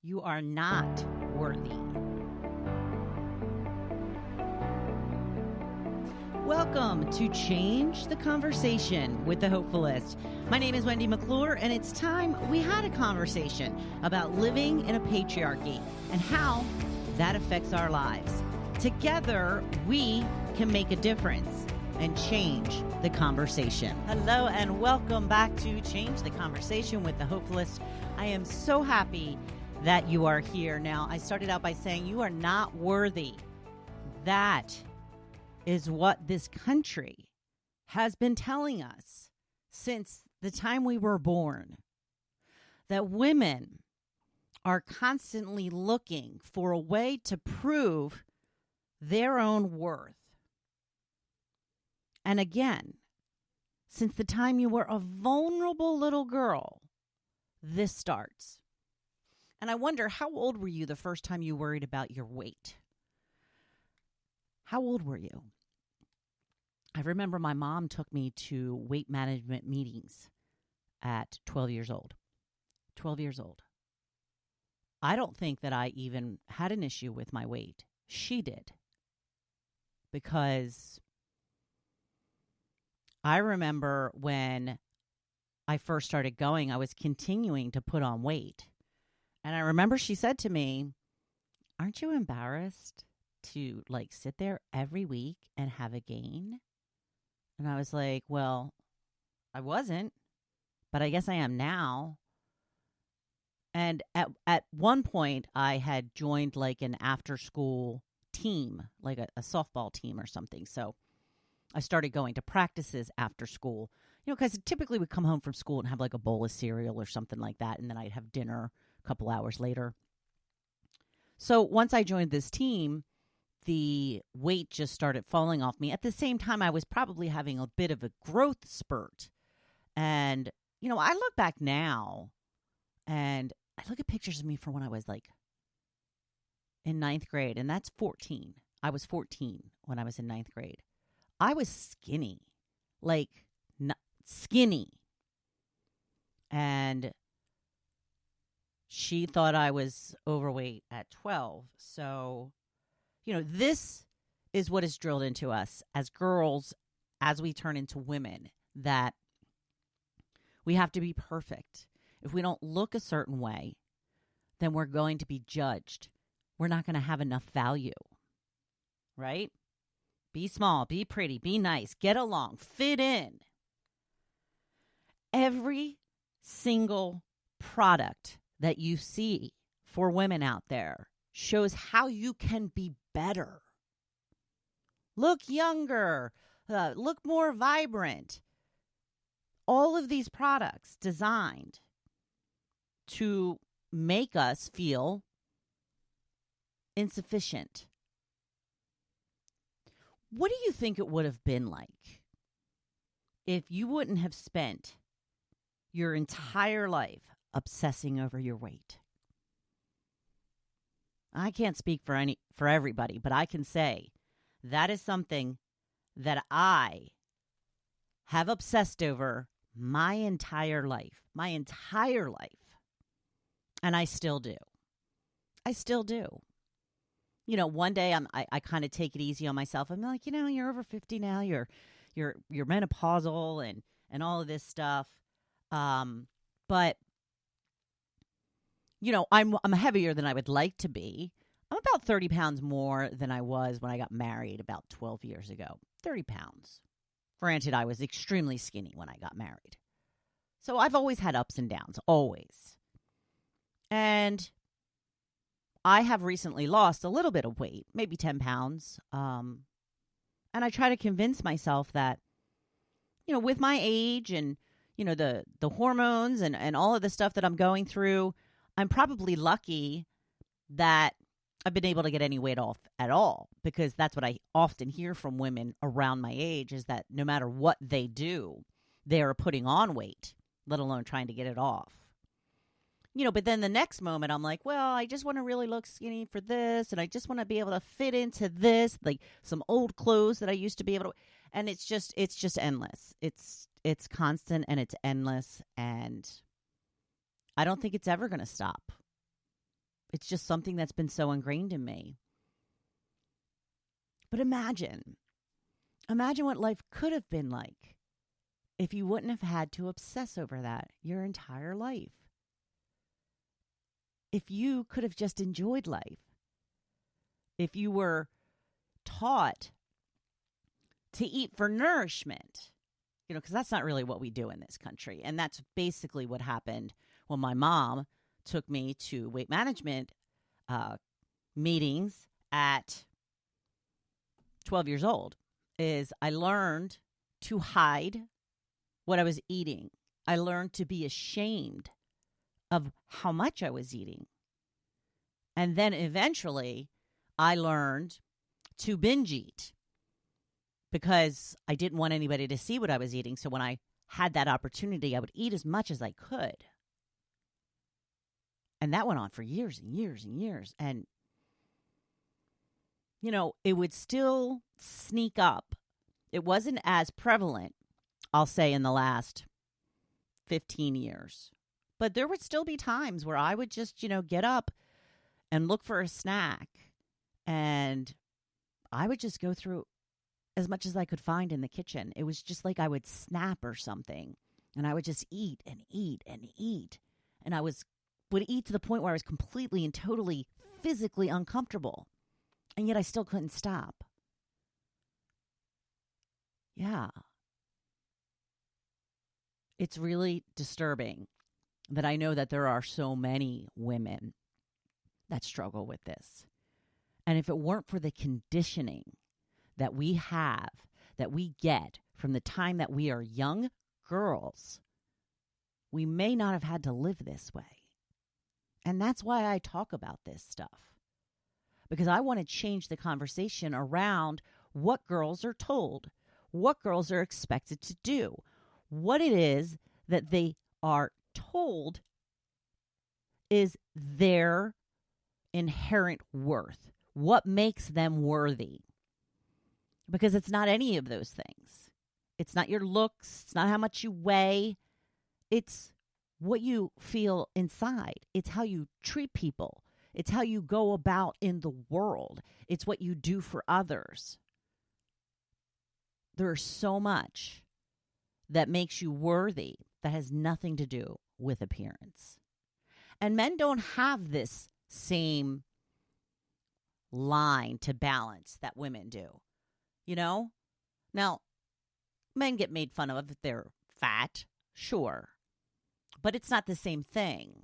You are not worthy. Welcome to Change the Conversation with the Hopefulist. My name is Wendy McClure, and it's time we had a conversation about living in a patriarchy and how that affects our lives. Together, we can make a difference and change the conversation. Hello, and welcome back to Change the Conversation with the Hopefulist. I am so happy that you are here. Now, I started out by saying you are not worthy. That is what this country has been telling us since the time we were born. That women are constantly looking for a way to prove their own worth. And again, since the time you were a vulnerable little girl, this starts. And I wonder, how old were you the first time you worried about your weight? How old were you? I remember my mom took me to weight management meetings at 12 years old. 12 years old. I don't think that I even had an issue with my weight. She did. Because I remember when I first started going, I was continuing to put on weight. And I remember she said to me, "Aren't you embarrassed to sit there every week and have a gain?" And I was like, well, I wasn't, but I guess I am now. And at one point, I had joined an after-school team, like a softball team or something. So I started going to practices after school, because typically we come home from school and have a bowl of cereal or something like that, and then I'd have dinner a couple hours later. So once I joined this team, the weight just started falling off me. At the same time, I was probably having a bit of a growth spurt. And, I look back now and I look at pictures of me from when I was in ninth grade, and that's 14. I was 14 when I was in ninth grade. I was skinny, skinny. And she thought I was overweight at 12. So, this is what is drilled into us as girls as we turn into women, that we have to be perfect. If we don't look a certain way, then we're going to be judged. We're not going to have enough value, right? Be small, be pretty, be nice, get along, fit in. Every single product that you see for women out there shows how you can be better. Look younger, look more vibrant. All of these products designed to make us feel insufficient. What do you think it would have been like if you wouldn't have spent your entire life obsessing over your weight? I can't speak for everybody, but I can say that is something that I have obsessed over my entire life. And I still do. One day I kind of take it easy on myself. I'm like, you're over 50 now. You're menopausal and all of this stuff. But I'm heavier than I would like to be. I'm about 30 pounds more than I was when I got married about 12 years ago. 30 pounds. Granted, I was extremely skinny when I got married. So I've always had ups and downs, always. And I have recently lost a little bit of weight, maybe 10 pounds. And I try to convince myself that, with my age and, the hormones and all of the stuff that I'm going through, I'm probably lucky that I've been able to get any weight off at all, because that's what I often hear from women around my age, is that no matter what they do, they are putting on weight, let alone trying to get it off. But then the next moment I'm like, well, I just want to really look skinny for this, and I just want to be able to fit into this, some old clothes that I used to be able to, and it's just endless. It's constant and it's endless, and I don't think it's ever going to stop. It's just something that's been so ingrained in me. But imagine what life could have been like if you wouldn't have had to obsess over that your entire life. If you could have just enjoyed life. If you were taught to eat for nourishment, because that's not really what we do in this country. And that's basically what happened when my mom took me to weight management meetings at 12 years old, is I learned to hide what I was eating. I learned to be ashamed of how much I was eating. And then eventually I learned to binge eat because I didn't want anybody to see what I was eating. So when I had that opportunity, I would eat as much as I could. And that went on for years and years and years. And, it would still sneak up. It wasn't as prevalent, I'll say, in the last 15 years. But there would still be times where I would just, get up and look for a snack. And I would just go through as much as I could find in the kitchen. It was just like I would snap or something. And I would just eat and eat and eat. And I would eat to the point where I was completely and totally physically uncomfortable. And yet I still couldn't stop. Yeah. It's really disturbing that I know that there are so many women that struggle with this. And if it weren't for the conditioning that we have, that we get from the time that we are young girls, we may not have had to live this way. And that's why I talk about this stuff. Because I want to change the conversation around what girls are told, what girls are expected to do, what it is that they are told is their inherent worth, what makes them worthy. Because it's not any of those things. It's not your looks, it's not how much you weigh, it's what you feel inside. It's how you treat people. It's how you go about in the world. It's what you do for others. There's so much that makes you worthy that has nothing to do with appearance. And men don't have this same line to balance that women do. Now, men get made fun of if they're fat, sure. But it's not the same thing.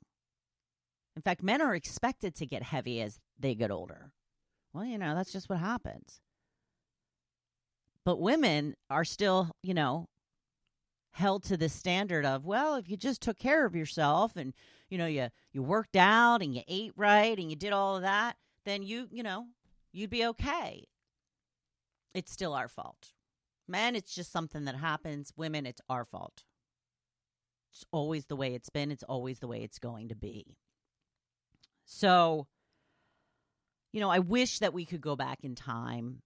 In fact, men are expected to get heavy as they get older. Well, that's just what happens. But women are still, held to the standard of, well, if you just took care of yourself and, you worked out and you ate right and you did all of that, then you'd be okay. It's still our fault. Men, it's just something that happens. Women, it's our fault. It's always the way it's been. It's always the way it's going to be. So, I wish that we could go back in time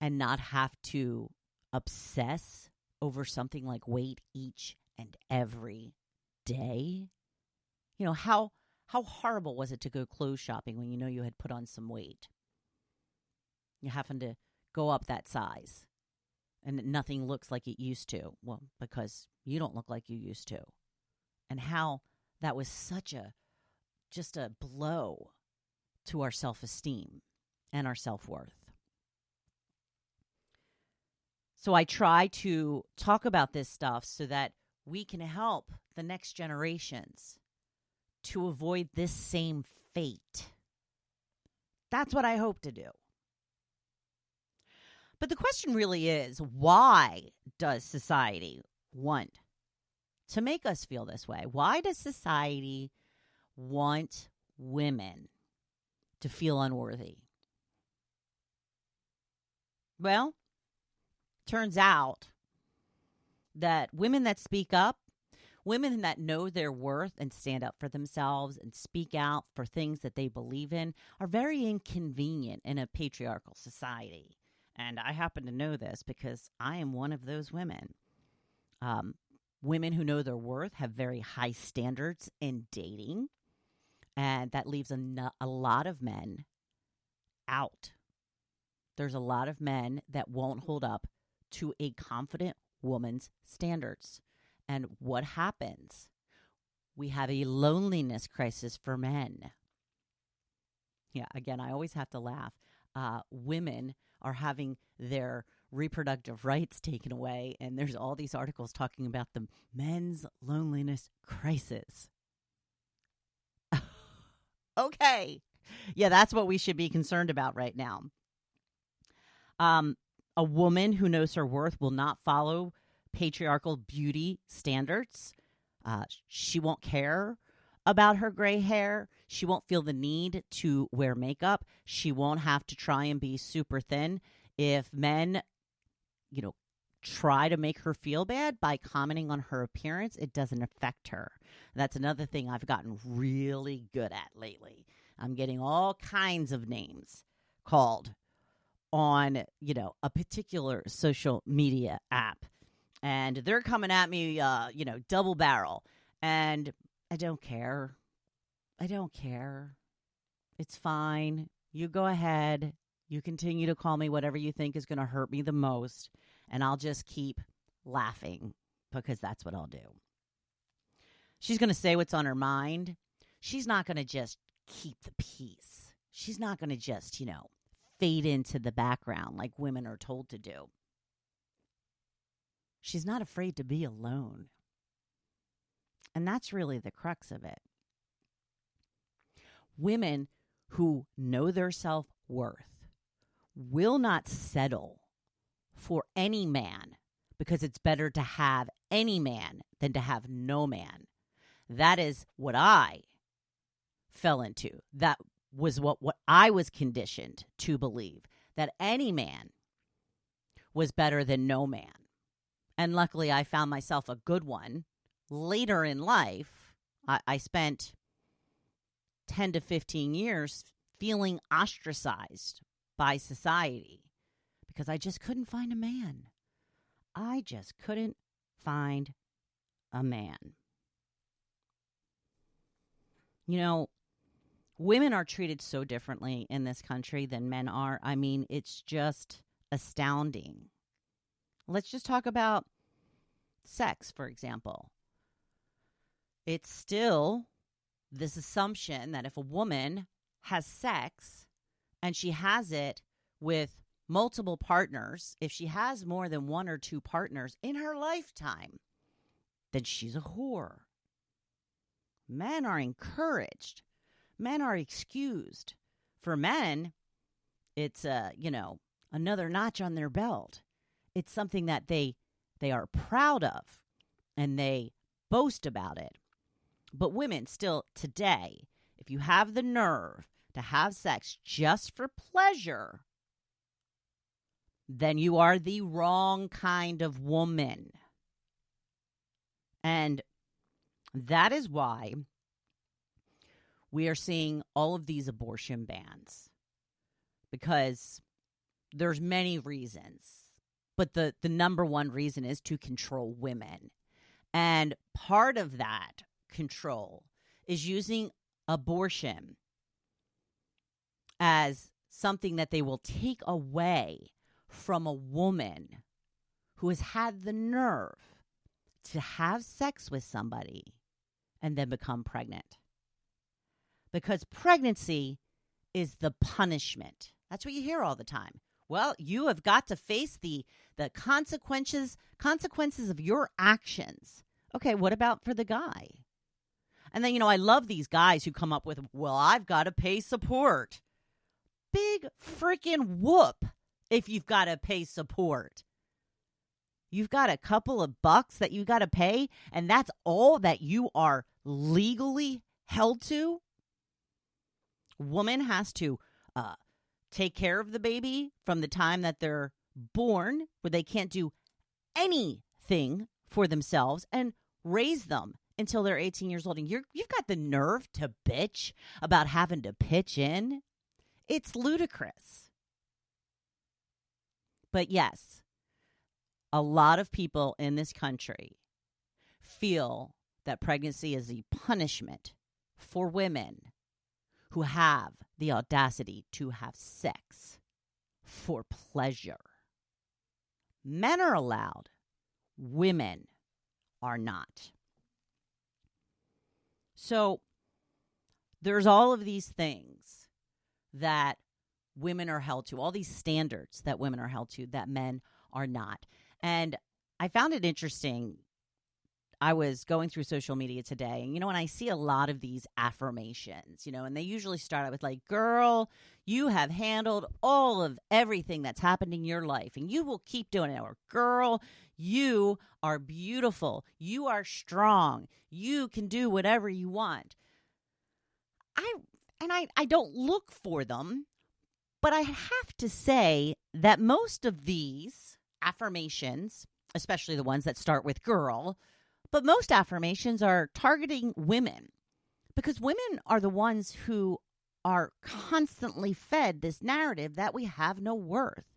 and not have to obsess over something like weight each and every day. How horrible was it to go clothes shopping when you had put on some weight? You happen to go up that size and nothing looks like it used to. Well, because you don't look like you used to. And how that was just a blow to our self-esteem and our self-worth. So I try to talk about this stuff so that we can help the next generations to avoid this same fate. That's what I hope to do. But the question really is, why does society want to make us feel this way? Why does society want women to feel unworthy? Well, turns out that women that speak up, women that know their worth and stand up for themselves and speak out for things that they believe in, are very inconvenient in a patriarchal society. And I happen to know this because I am one of those women. Women who know their worth have very high standards in dating. And that leaves a lot of men out. There's a lot of men that won't hold up to a confident woman's standards. And what happens? We have a loneliness crisis for men. Yeah, again, I always have to laugh. Women are having their reproductive rights taken away, and there's all these articles talking about the men's loneliness crisis. Okay. Yeah, that's what we should be concerned about right now. A woman who knows her worth will not follow patriarchal beauty standards. She won't care about her gray hair. She won't feel the need to wear makeup. She won't have to try and be super thin. If men, try to make her feel bad by commenting on her appearance, it doesn't affect her. That's another thing I've gotten really good at lately. I'm getting all kinds of names called on, a particular social media app. And they're coming at me, double barrel. And I don't care. It's fine. You go ahead. You continue to call me whatever you think is going to hurt me the most. And I'll just keep laughing because that's what I'll do. She's going to say what's on her mind. She's not going to just keep the peace. She's not going to just, fade into the background like women are told to do. She's not afraid to be alone. And that's really the crux of it. Women who know their self-worth will not settle for any man because it's better to have any man than to have no man. That is what I fell into. That was what I was conditioned to believe, that any man was better than no man. And luckily, I found myself a good one. Later in life, I spent 10 to 15 years feeling ostracized by society because I just couldn't find a man. I just couldn't find a man. Women are treated so differently in this country than men are. I mean, it's just astounding. Let's just talk about sex, for example. It's still this assumption that if a woman has sex and she has it with multiple partners, if she has more than one or two partners in her lifetime, then she's a whore. Men are encouraged. Men are excused. For men, it's another notch on their belt. It's something that they are proud of and they boast about it. But women still today, if you have the nerve to have sex just for pleasure, then you are the wrong kind of woman. And that is why we are seeing all of these abortion bans, because there's many reasons, but the number one reason is to control women. And part of that control is using abortion as something that they will take away from a woman who has had the nerve to have sex with somebody and then become pregnant. Because pregnancy is the punishment. That's what you hear all the time. Well, you have got to face the consequences of your actions. Okay, what about for the guy? And then, I love these guys who come up with, well, I've got to pay support. Big freaking whoop if you've got to pay support. You've got a couple of bucks that you got to pay, and that's all that you are legally held to. Woman has to take care of the baby from the time that they're born, where they can't do anything for themselves, and raise them until they're 18 years old. And you've got the nerve to bitch about having to pitch in. It's ludicrous. But yes, a lot of people in this country feel that pregnancy is a punishment for women who have the audacity to have sex for pleasure. Men are allowed. Women are not. So there's all of these things that women are held to, all these standards that women are held to that men are not. And I found it interesting. I was going through social media today, and, and I see a lot of these affirmations, and they usually start out with like, girl, you have handled all of everything that's happened in your life, and you will keep doing it. Or, girl, you are beautiful. You are strong. You can do whatever you want. I don't look for them, but I have to say that most of these affirmations, especially the ones that start with girl, but most affirmations are targeting women, because women are the ones who are constantly fed this narrative that we have no worth.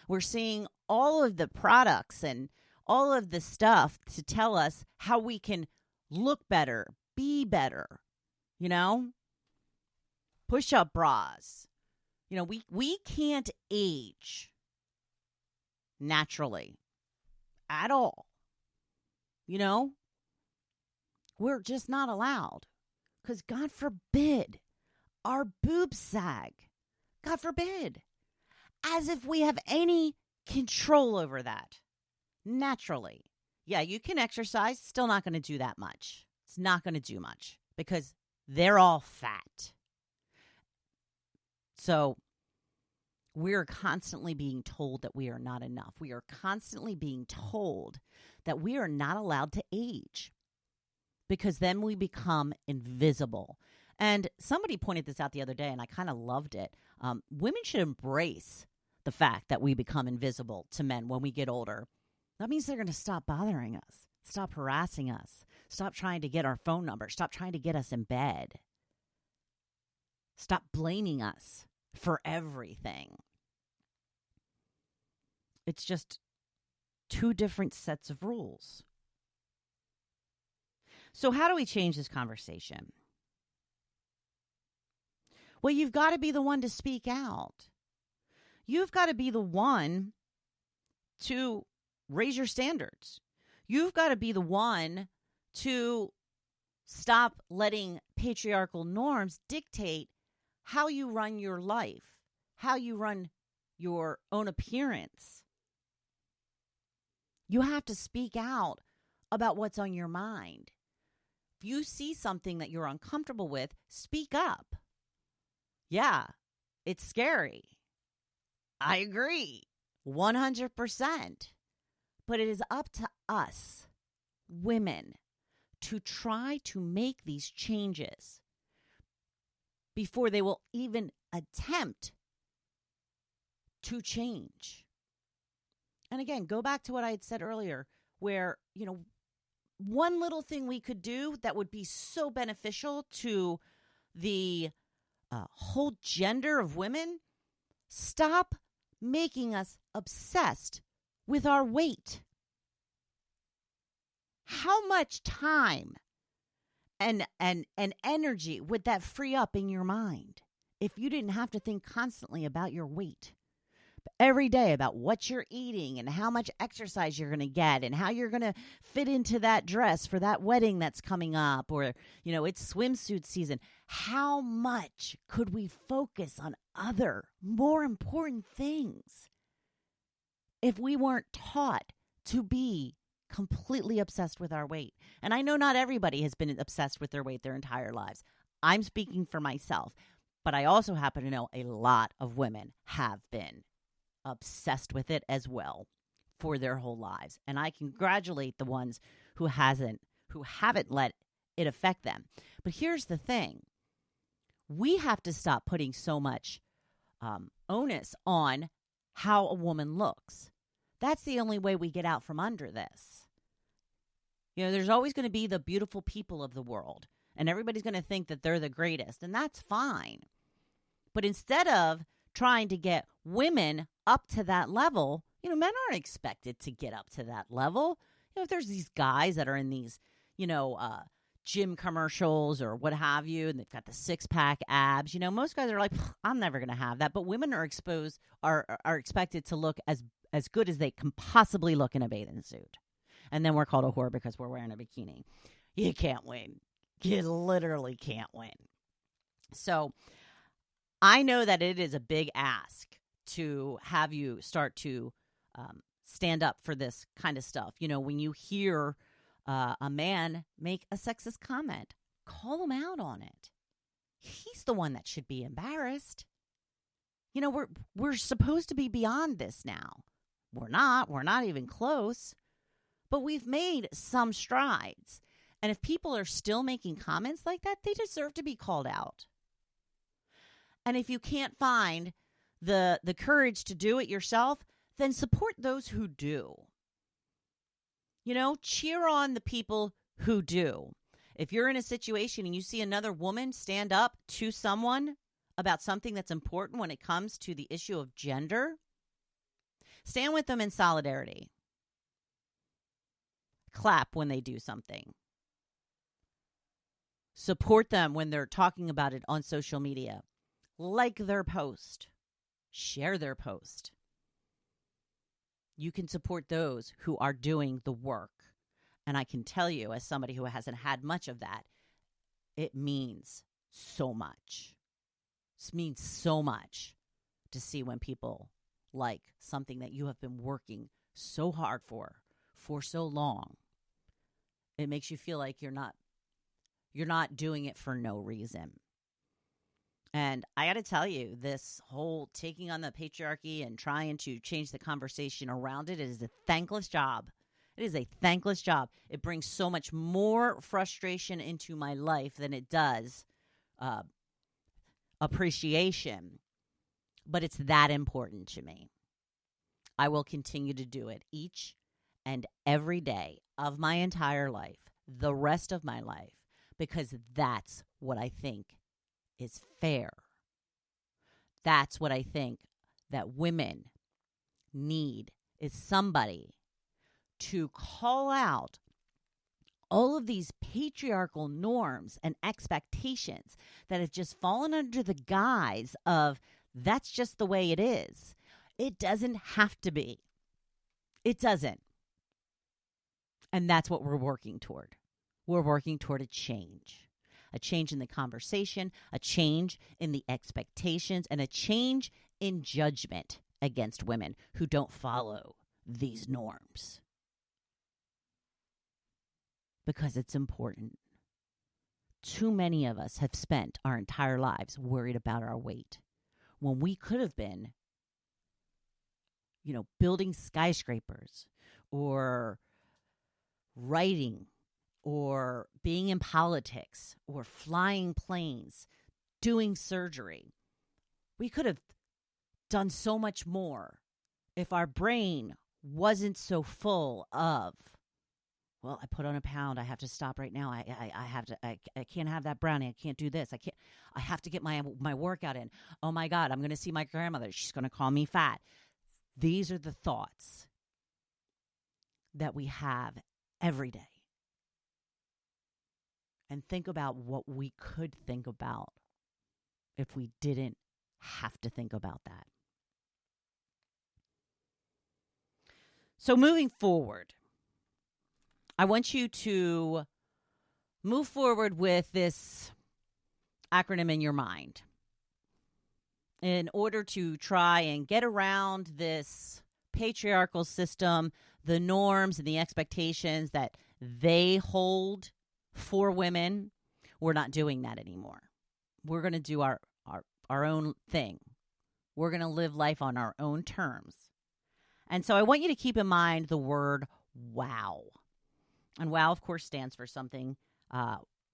We're seeing all of the products and all of the stuff to tell us how we can look better, be better, push-up bras. We can't age naturally at all. We're just not allowed, because God forbid our boobs sag. God forbid. As if we have any control over that. Naturally. Yeah, you can exercise. Still not going to do that much. It's not going to do much because they're all fat. So we're constantly being told that we are not enough. We are constantly being told that we are not allowed to age, because then we become invisible. And somebody pointed this out the other day, and I kind of loved it. Women should embrace the fact that we become invisible to men when we get older. That means they're going to stop bothering us, stop harassing us, stop trying to get our phone number, stop trying to get us in bed, stop blaming us for everything. It's just two different sets of rules. So how do we change this conversation? Well, you've got to be the one to speak out. You've got to be the one to raise your standards. You've got to be the one to stop letting patriarchal norms dictate how you run your life, how you run your own appearance. You have to speak out about what's on your mind. If you see something that you're uncomfortable with, speak up. Yeah, it's scary. I agree, 100%. But it is up to us, women, to try to make these changes before they will even attempt to change. And again, go back to what I had said earlier, where, one little thing we could do that would be so beneficial to the whole gender of women, stop making us obsessed with our weight. How much time and energy would that free up in your mind if you didn't have to think constantly about your weight? Every day about what you're eating and how much exercise you're going to get and how you're going to fit into that dress for that wedding that's coming up, or, it's swimsuit season. How much could we focus on other, more important things if we weren't taught to be completely obsessed with our weight? And I know not everybody has been obsessed with their weight their entire lives. I'm speaking for myself, but I also happen to know a lot of women have been obsessed with it as well for their whole lives. And I congratulate the ones who haven't let it affect them. But here's the thing. We have to stop putting so much onus on how a woman looks. That's the only way we get out from under this. There's always going to be the beautiful people of the world, and everybody's going to think that they're the greatest, and that's fine. But instead of trying to get women up to that level, men aren't expected to get up to that level. If there's these guys that are in these, gym commercials or what have you, and they've got the six-pack abs. You know, most guys are like, I'm never going to have that. But women are expected to look as good as they can possibly look in a bathing suit. And then we're called a whore because we're wearing a bikini. You can't win. You literally can't win. So I know that it is a big ask to have you start to stand up for this kind of stuff. You know, when you hear a man make a sexist comment, call him out on it. He's the one that should be embarrassed. You know, we're supposed to be beyond this now. We're not even close, but we've made some strides. And if people are still making comments like that, they deserve to be called out. And if you can't find the courage to do it yourself, then support those who do. You know, cheer on the people who do. If you're in a situation and you see another woman stand up to someone about something that's important when it comes to the issue of gender, stand with them in solidarity. Clap when they do something. Support them when they're talking about it on social media. Like their post. Share their post. You can support those who are doing the work. And I can tell you, as somebody who hasn't had much of that, it means so much. It means so much to see when people like something that you have been working so hard for so long. It makes you feel like you're not doing it for no reason. And I got to tell you, this whole taking on the patriarchy and trying to change the conversation around it is a thankless job. It is a thankless job. It brings so much more frustration into my life than it does appreciation. But it's that important to me. I will continue to do it each and every day of my entire life, the rest of my life, because that's what I think is fair. That's what I think that women need, is somebody to call out all of these patriarchal norms and expectations that have just fallen under the guise of that's just the way it is. It doesn't have to be. It doesn't. And that's what we're working toward. We're working toward a change in the conversation, a change in the expectations, and a change in judgment against women who don't follow these norms. Because it's important. Too many of us have spent our entire lives worried about our weight when we could have been, building skyscrapers or writing or being in politics or flying planes, doing surgery. We could have done so much more if our brain wasn't so full of, well, I put on a pound. I have to stop right now. I can't have that brownie. I can't do this. I have to get my workout in. Oh my God, I'm going to see my grandmother. She's going to call me fat. These are the thoughts that we have every day. And think about what we could think about if we didn't have to think about that. So moving forward, I want you to move forward with this acronym in your mind in order to try and get around this patriarchal system, the norms and the expectations that they hold for women. We're not doing that anymore. We're going to do our own thing. We're going to live life on our own terms. And so I want you to keep in mind the word wow. And wow, of course, stands for something.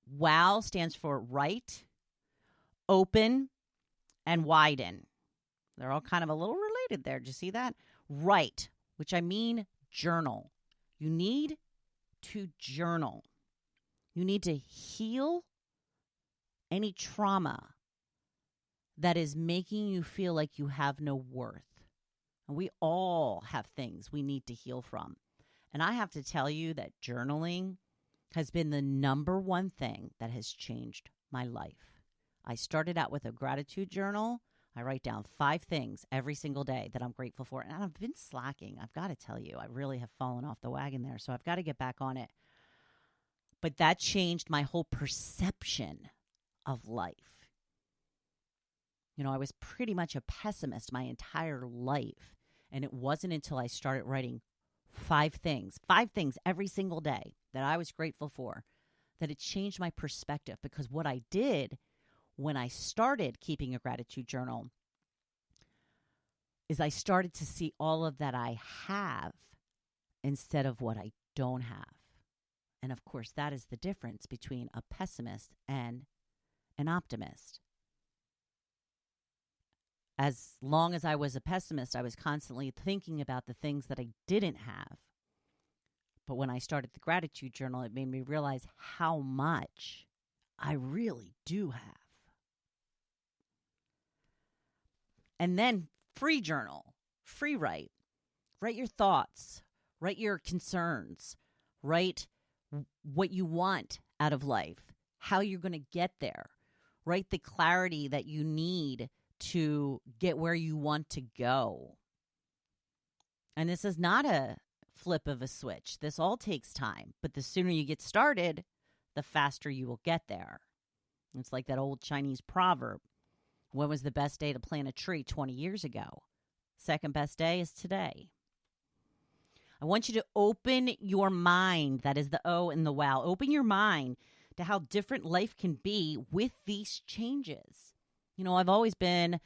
Wow stands for right, open, and widen. They're all kind of a little related there. Did you see that? Right, which I mean journal. You need to journal. You need to heal any trauma that is making you feel like you have no worth. And we all have things we need to heal from. And I have to tell you that journaling has been the number one thing that has changed my life. I started out with a gratitude journal. I write down 5 things every single day that I'm grateful for. And I've been slacking. I've got to tell you, I really have fallen off the wagon there. So I've got to get back on it. But that changed my whole perception of life. You know, I was pretty much a pessimist my entire life. And it wasn't until I started writing 5 things every single day that I was grateful for, that it changed my perspective. Because what I did when I started keeping a gratitude journal is I started to see all of that I have instead of what I don't have. And of course, that is the difference between a pessimist and an optimist. As long as I was a pessimist, I was constantly thinking about the things that I didn't have. But when I started the gratitude journal, it made me realize how much I really do have. And then free journal, free write. Write your thoughts, write your concerns, write what you want out of life, how you're going to get there. Write the clarity that you need to get where you want to go. And this is not a flip of a switch. This all takes time. But the sooner you get started, the faster you will get there. It's like that old Chinese proverb. When was the best day to plant a tree? 20 years ago. Second best day is today. I want you to open your mind. That is the O in the wow. Open your mind to how different life can be with these changes. You know, I've always been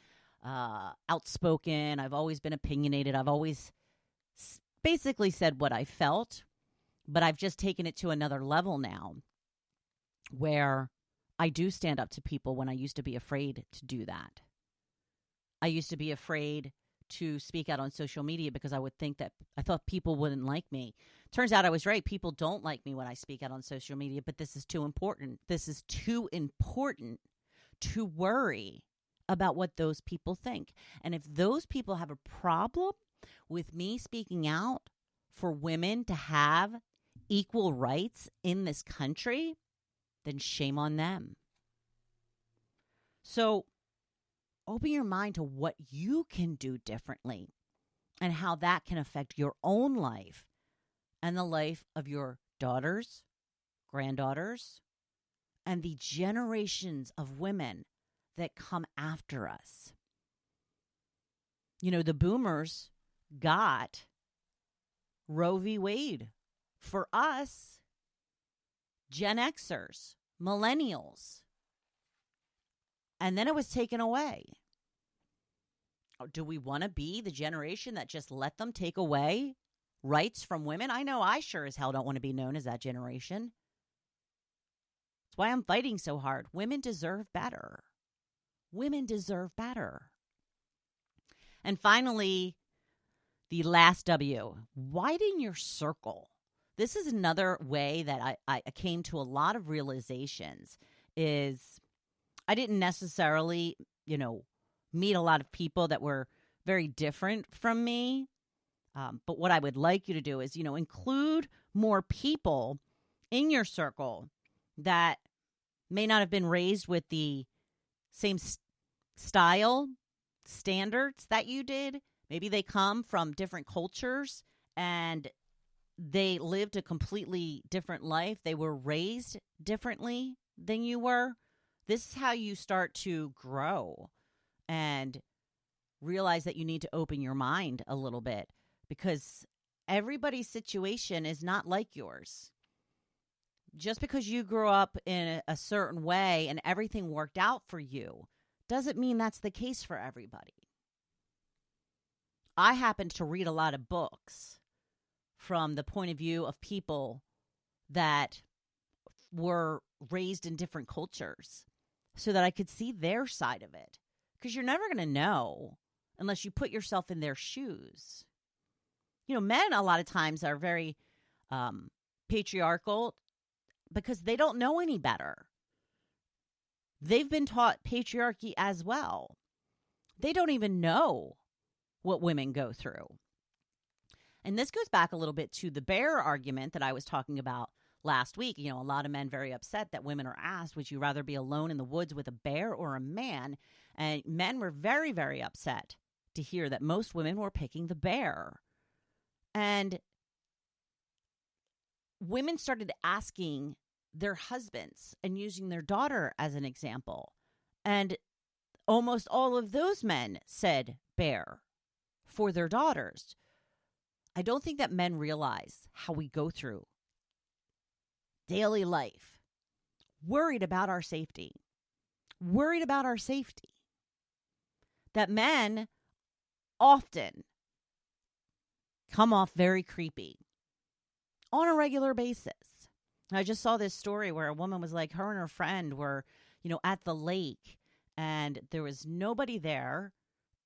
outspoken. I've always been opinionated. I've always basically said what I felt. But I've just taken it to another level now where I do stand up to people when I used to be afraid to do that. I used to be afraid to speak out on social media because I thought people wouldn't like me. Turns out I was right. People don't like me when I speak out on social media, but this is too important. This is too important to worry about what those people think. And if those people have a problem with me speaking out for women to have equal rights in this country, then shame on them. So open your mind to what you can do differently and how that can affect your own life and the life of your daughters, granddaughters, and the generations of women that come after us. You know, the boomers got Roe v. Wade. For us, Gen Xers, millennials. And then it was taken away. Do we want to be the generation that just let them take away rights from women? I know I sure as hell don't want to be known as that generation. That's why I'm fighting so hard. Women deserve better. Women deserve better. And finally, the last W, widen your circle. This is another way that I came to a lot of realizations is I didn't necessarily, meet a lot of people that were very different from me. But what I would like you to do is, include more people in your circle that may not have been raised with the same style, standards that you did. Maybe they come from different cultures and they lived a completely different life. They were raised differently than you were. This is how you start to grow and realize that you need to open your mind a little bit because everybody's situation is not like yours. Just because you grew up in a certain way and everything worked out for you doesn't mean that's the case for everybody. I happened to read a lot of books from the point of view of people that were raised in different cultures so that I could see their side of it. Because you're never going to know unless you put yourself in their shoes. Men a lot of times are very patriarchal because they don't know any better. They've been taught patriarchy as well. They don't even know what women go through. And this goes back a little bit to the bear argument that I was talking about last week, a lot of men very upset that women are asked, would you rather be alone in the woods with a bear or a man? And men were very, very upset to hear that most women were picking the bear. And women started asking their husbands and using their daughter as an example. And almost all of those men said bear for their daughters. I don't think that men realize how we go through daily life, worried about our safety. That men often come off very creepy on a regular basis. I just saw this story where a woman was like, her and her friend were, at the lake, and there was nobody there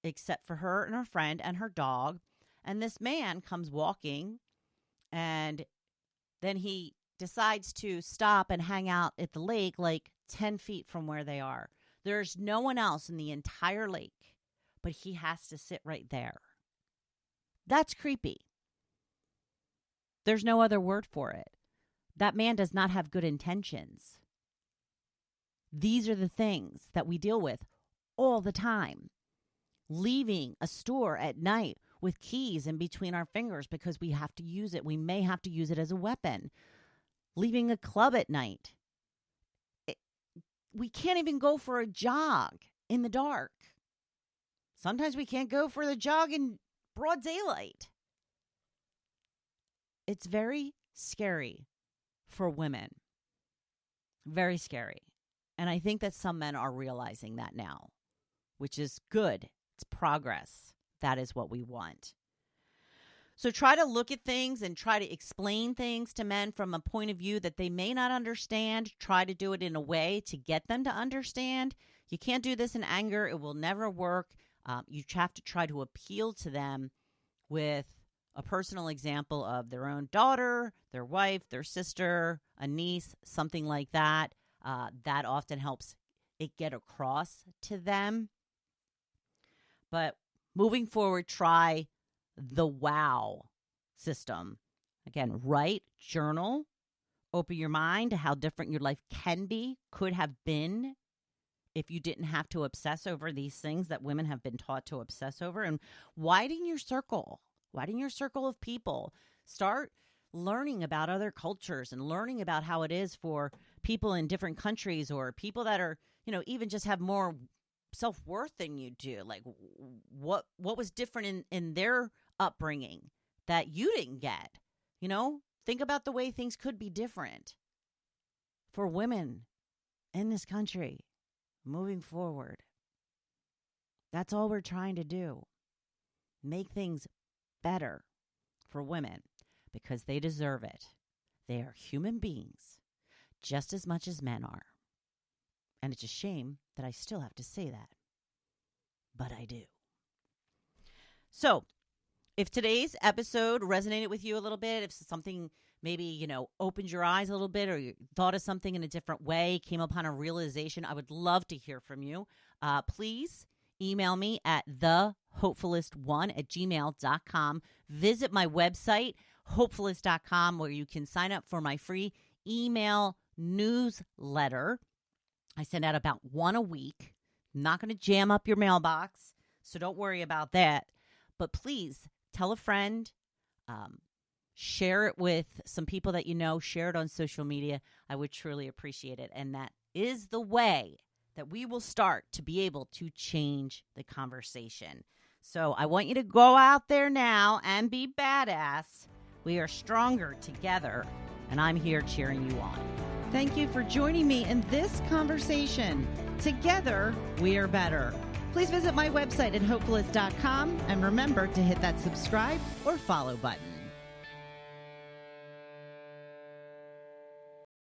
except for her and her friend and her dog. And this man comes walking, and then he decides to stop and hang out at the lake like 10 feet from where they are. There's no one else in the entire lake, but he has to sit right there. That's creepy. There's no other word for it. That man does not have good intentions. These are the things that we deal with all the time. Leaving a store at night with keys in between our fingers because we have to use it. We may have to use it as a weapon. Leaving a club at night. We can't even go for a jog in the dark. Sometimes we can't go for the jog in broad daylight. It's very scary for women. Very scary. And I think that some men are realizing that now, which is good. It's progress. That is what we want. So try to look at things and try to explain things to men from a point of view that they may not understand. Try to do it in a way to get them to understand. You can't do this in anger. It will never work. You have to try to appeal to them with a personal example of their own daughter, their wife, their sister, a niece, something like that. That often helps it get across to them. But moving forward, try the WOW system. Again, write, journal, open your mind to how different your life can be, could have been, if you didn't have to obsess over these things that women have been taught to obsess over. And widen your circle. Widen your circle of people. Start learning about other cultures and learning about how it is for people in different countries or people that are, even just have more self-worth than you do. Like what was different in their upbringing that you didn't get. Think about the way things could be different for women in this country moving forward. That's all we're trying to do. Make things better for women because they deserve it. They are human beings just as much as men are. And it's a shame that I still have to say that. But I do. So, if today's episode resonated with you a little bit, if something maybe, opened your eyes a little bit or you thought of something in a different way, came upon a realization, I would love to hear from you. Please email me at thehopefulist1@gmail.com. Visit my website, hopefulist.com, where you can sign up for my free email newsletter. I send out about one a week. I'm not going to jam up your mailbox, so don't worry about that. But please tell a friend, share it with some people that you know, share it on social media. I would truly appreciate it. And that is the way that we will start to be able to change the conversation. So I want you to go out there now and be badass. We are stronger together, and I'm here cheering you on. Thank you for joining me in this conversation. Together, we are better. Please visit my website at hopefulist.com and remember to hit that subscribe or follow button.